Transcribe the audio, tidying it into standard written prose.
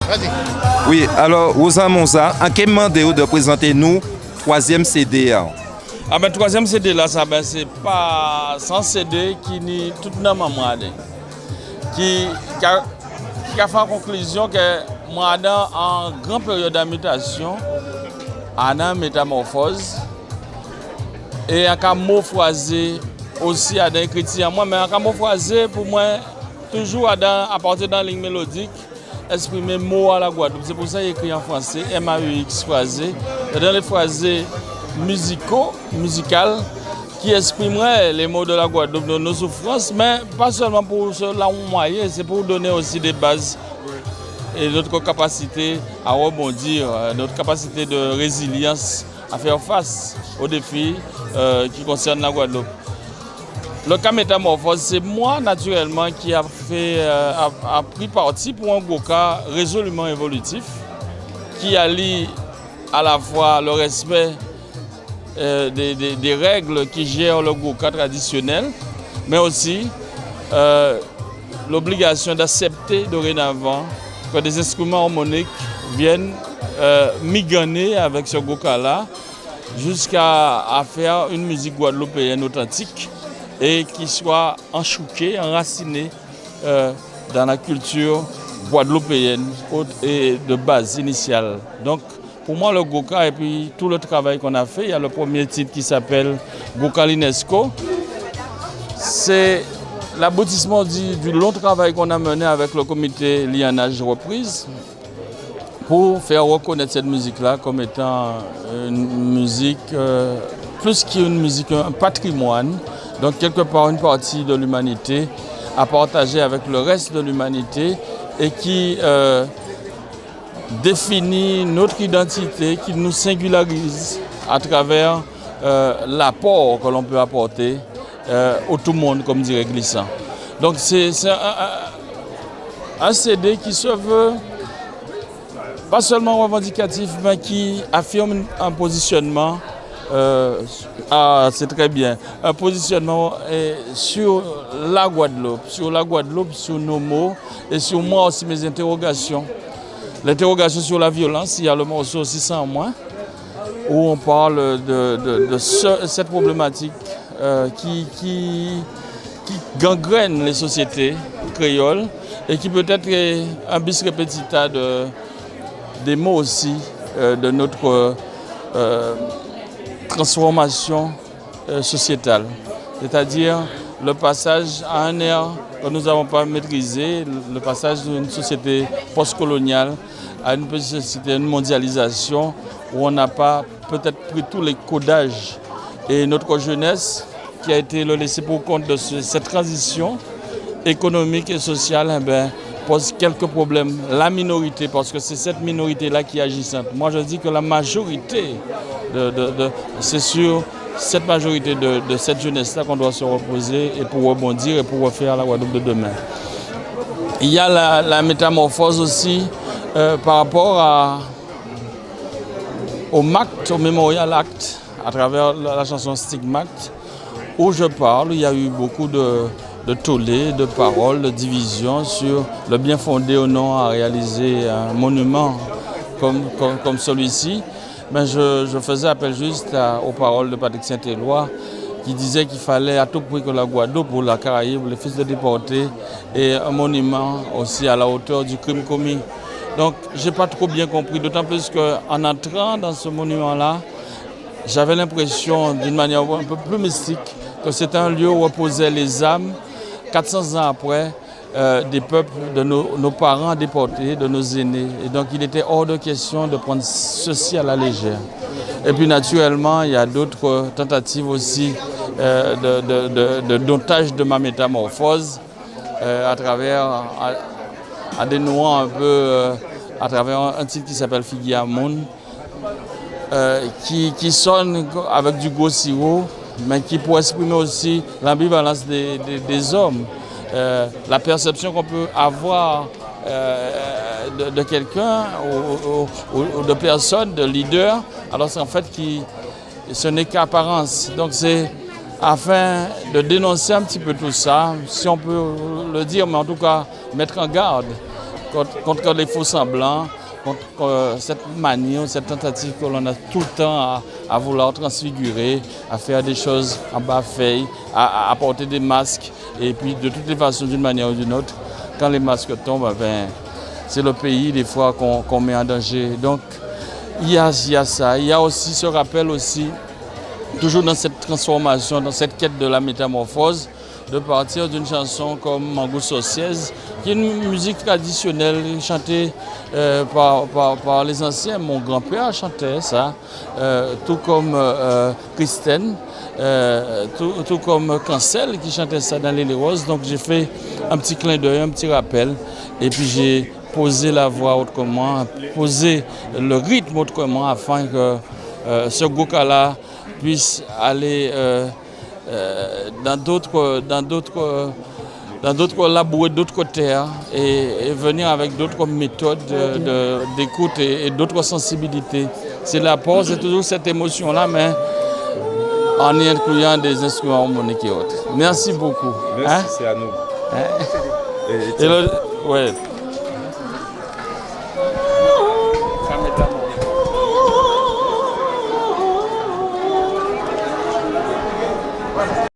Vas-y. Oui, alors, Rosa Monza, en quel moment de présenter nous troisième CD? Ah ben troisième CD là, ça ben c'est pas sans CD qui ni tout dans maman qui a fait en conclusion que moi en grande période de mutation, en métamorphose et en camouflage aussi à des chrétiens. Moi mais en camouflage pour moi toujours à partir dans la ligne mélodique exprimer mot à la Guadeloupe. C'est pour ça qu'il écrit en français MAUX phrasé dans les phrasés musicales qui exprimeraient les mots de la Guadeloupe, de nos souffrances, mais pas seulement pour cela moyen, c'est pour donner aussi des bases et notre capacité à rebondir, notre capacité de résilience à faire face aux défis qui concernent la Guadeloupe. Le cas métamorphose, c'est moi naturellement qui a pris parti pour un Goka résolument évolutif qui allie à la fois le respect des règles qui gèrent le Goka traditionnel, mais aussi l'obligation d'accepter dorénavant que des instruments harmoniques viennent migrainer avec ce Goka-là jusqu'à faire une musique guadeloupéenne authentique et qui soit enchouquée, enracinée dans la culture guadeloupéenne et de base initiale. Donc, pour moi, le Goka et puis tout le travail qu'on a fait, il y a le premier titre qui s'appelle Goka l'UNESCO. C'est l'aboutissement du long travail qu'on a mené avec le comité Lianage Reprise pour faire reconnaître cette musique-là comme étant une musique, plus qu'une musique, un patrimoine. Donc, quelque part, une partie de l'humanité à partager avec le reste de l'humanité et qui définit notre identité, qui nous singularise à travers l'apport que l'on peut apporter au tout monde, comme dirait Glissant. Donc, c'est un CD qui se veut pas seulement revendicatif, mais qui affirme un positionnement. C'est très bien. Un positionnement sur la Guadeloupe, sur nos mots et sur moi aussi mes interrogations. L'interrogation sur la violence, il y a le morceau aussi sans moi, où on parle de cette problématique qui gangrène les sociétés créoles et qui peut être un bis repetita des mots aussi de notre transformation sociétale, c'est-à-dire le passage à un air que nous n'avons pas maîtrisé, le passage d'une société postcoloniale à une société, une mondialisation où on n'a pas peut-être pris tous les codages. Et notre jeunesse qui a été le laissé pour compte de cette transition économique et sociale, pose quelques problèmes. La minorité, parce que c'est cette minorité-là qui est agissante. Moi, je dis que la majorité, c'est sur cette majorité de cette jeunesse-là qu'on doit se reposer et pour rebondir et pour refaire la Guadeloupe de demain. Il y a la métamorphose aussi par rapport au MACT, au Memorial Act, à travers la chanson Stigmate, où je parle. Il y a eu beaucoup de tollés, de paroles, de divisions sur le bien fondé ou non à réaliser un monument comme celui-ci. Mais je faisais appel juste aux paroles de Patrick Saint-Éloi qui disait qu'il fallait à tout prix que la Guadeloupe ou la Caraïbe, les fils de déportés, ait un monument aussi à la hauteur du crime commis. Donc je n'ai pas trop bien compris, d'autant plus qu'en entrant dans ce monument-là, j'avais l'impression d'une manière un peu plus mystique que c'était un lieu où reposaient les âmes 400 ans après des peuples, de nos parents déportés, de nos aînés. Et donc il était hors de question de prendre ceci à la légère. Et puis naturellement, il y a d'autres tentatives aussi de domptage de ma métamorphose à travers, à dénouant un peu à travers un titre qui s'appelle Figia Moun, qui sonne avec du gros sirop, mais qui peut exprimer aussi l'ambivalence des hommes, la perception qu'on peut avoir de quelqu'un ou de personne, de leader, alors c'est en fait ce n'est qu'apparence. Donc c'est afin de dénoncer un petit peu tout ça, si on peut le dire, mais en tout cas mettre en garde contre les faux semblants, contre cette manie, cette tentative que l'on a tout le temps à vouloir transfigurer, à faire des choses en bas feuille, à porter des masques. Et puis de toutes les façons, d'une manière ou d'une autre, quand les masques tombent, ben, c'est le pays des fois qu'on met en danger. Donc il y a ça. Il y a aussi ce rappel aussi, toujours dans cette transformation, dans cette quête de la métamorphose, de partir d'une chanson comme Mango Sauciez, qui est une musique traditionnelle chantée par les anciens. Mon grand-père chantait ça, tout comme Christine, tout comme Cancel qui chantait ça dans Les Roses. Donc j'ai fait un petit clin d'œil, un petit rappel, et puis j'ai posé la voix autrement, posé le rythme autrement afin que ce Gokala puisse aller dans d'autres labos, d'autres terres et venir avec d'autres méthodes d'écoute et d'autres sensibilités. C'est l'apport, c'est toujours cette émotion-là, mais en y incluant des instruments harmoniques et autres. Merci beaucoup. Merci, c'est à nous. Ouais.